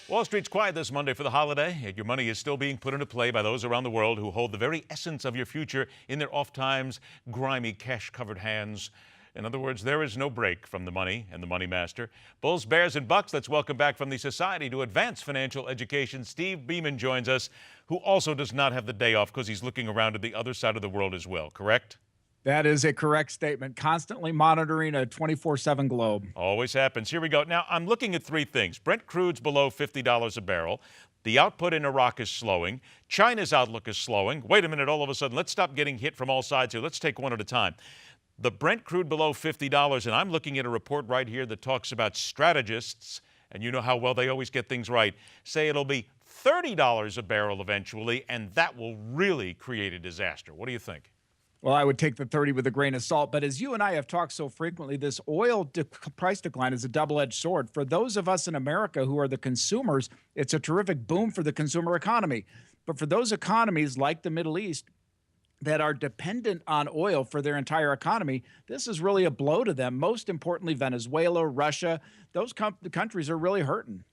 Wall Street's quiet this Monday for the holiday, yet your money is still being put into play by those around the world who hold the very essence of your future in their oft-times grimy, cash-covered hands. In other words, there is no break from the money and the money master. Bulls, Bears, and Bucks, let's welcome back from the Society to Advance Financial Education, Steve Beaman joins us, who also does not have the day off because he's looking around at the other side of the world as well, correct? That is a correct statement. Constantly monitoring a 24/7 globe. Always happens. Here we go. Now, I'm looking at three things. Brent crude's below $50 a barrel. The output in Iraq is slowing. China's outlook is slowing. Wait a minute, all of a sudden, let's stop getting hit from all sides here. Let's take one at a time. The Brent crude below $50, and I'm looking at a report right here that talks about strategists, and you know how well they always get things right, say it'll be $30 a barrel eventually, and that will really create a disaster. What do you think? Well, I would take the 30 with a grain of salt. But as you and I have talked so frequently, this price decline is a double-edged sword. For those of us in America who are the consumers, it's a terrific boom for the consumer economy. But for those economies like the Middle East that are dependent on oil for their entire economy, this is really a blow to them. Most importantly, Venezuela, Russia, those countries are really hurting.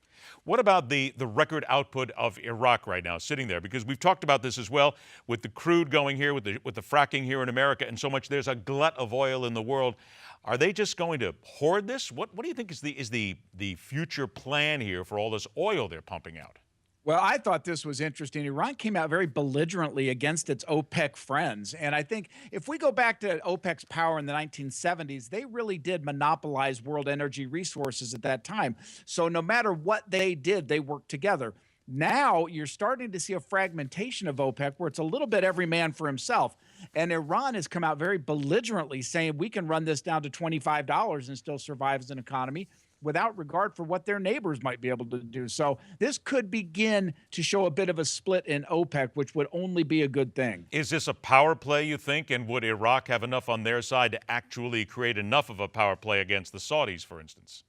What about the record output of Iraq right now, sitting there? Because we've talked about this as well with the crude going here, with the fracking here in America, and so much. There's a glut of oil in the world. Are they just going to hoard this? What do you think is the future plan here for all this oil they're pumping out? Well, I thought this was interesting. Iran came out very belligerently against its OPEC friends. And I think if we go back to OPEC's power in the 1970s, they really did monopolize world energy resources at that time. So no matter what they did, they worked together. Now you're starting to see a fragmentation of OPEC where it's a little bit every man for himself. And Iran has come out very belligerently saying we can run this down to $25 and still survive as an economy, without regard for what their neighbors might be able to do. So this could begin to show a bit of a split in OPEC, which would only be a good thing. Is this a power play, you think? And would Iraq have enough on their side to actually create enough of a power play against the Saudis, for instance?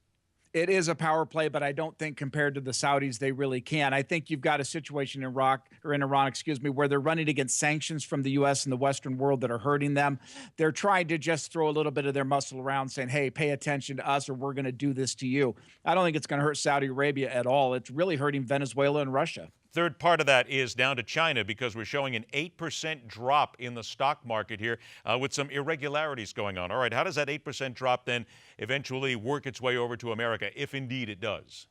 It is a power play, but I don't think compared to the Saudis, they really can. I think you've got a situation in Iran, where they're running against sanctions from the U.S. and the Western world that are hurting them. They're trying to just throw a little bit of their muscle around saying, hey, pay attention to us or we're going to do this to you. I don't think it's going to hurt Saudi Arabia at all. It's really hurting Venezuela and Russia. Third part of that is down to China because we're showing an 8% drop in the stock market here with some irregularities going on. All right, how does that 8% drop then eventually work its way over to America, if indeed it does?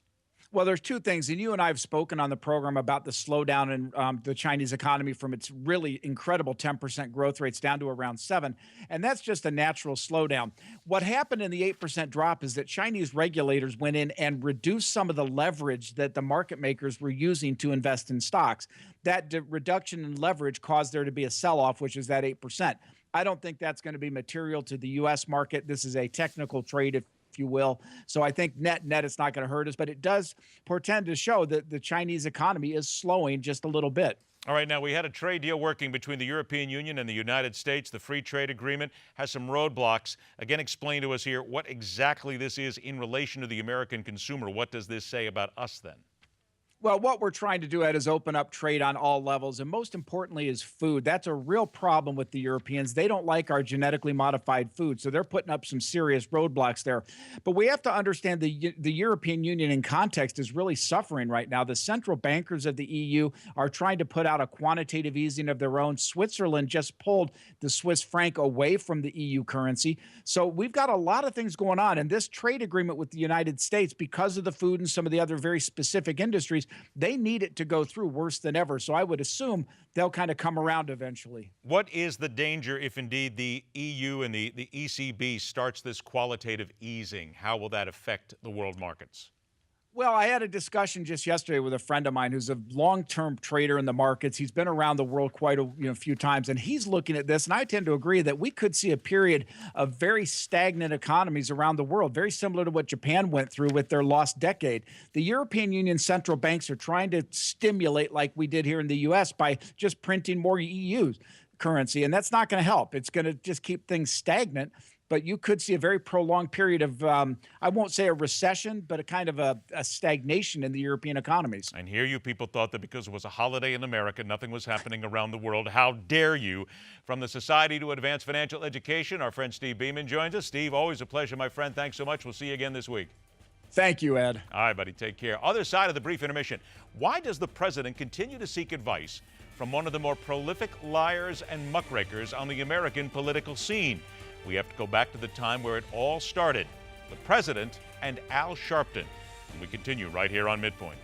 Well, there's two things, and you and I have spoken on the program about the slowdown in the Chinese economy from its really incredible 10% growth rates down to around 7%, and that's just a natural slowdown. What happened in the 8% drop is that Chinese regulators went in and reduced some of the leverage that the market makers were using to invest in stocks. That reduction in leverage caused there to be a sell-off, which is that 8%. I don't think that's going to be material to the U.S. market. This is a technical trade, if you will. So I think net it's not going to hurt us, but it does portend to show that the Chinese economy is slowing just a little bit. All right, now we had a trade deal working between the European Union and the United States. The free trade agreement has some roadblocks. Again, explain to us here what exactly this is in relation to the American consumer. What does this say about us then? Well, what we're trying to do, Ed, is open up trade on all levels, and most importantly is food. That's a real problem with the Europeans. They don't like our genetically modified food, so they're putting up some serious roadblocks there. But we have to understand the European Union in context is really suffering right now. The central bankers of the EU are trying to put out a quantitative easing of their own. Switzerland just pulled the Swiss franc away from the EU currency. So we've got a lot of things going on, and this trade agreement with the United States, because of the food and some of the other very specific industries, they need it to go through worse than ever. So I would assume they'll kind of come around eventually. What is the danger if indeed the EU and the ECB starts this qualitative easing? How will that affect the world markets? Well, I had a discussion just yesterday with a friend of mine who's a long-term trader in the markets. He's been around the world quite a few times, and he's looking at this, and I tend to agree that we could see a period of very stagnant economies around the world, very similar to what Japan went through with their lost decade. The European Union central banks are trying to stimulate, like we did here in the U.S., by just printing more EU currency, and that's not going to help. It's going to just keep things stagnant. But you could see a very prolonged period of, I won't say a recession, but a kind of a stagnation in the European economies. And here you people thought that because it was a holiday in America, nothing was happening around the world. How dare you? From the Society to Advance Financial Education, our friend Steve Beaman joins us. Steve, always a pleasure, my friend. Thanks so much. We'll see you again this week. Thank you, Ed. All right, buddy, take care. Other side of the brief intermission. Why does the president continue to seek advice from one of the more prolific liars and muckrakers on the American political scene? We have to go back to the time where it all started, the president and Al Sharpton. And we continue right here on Midpoint.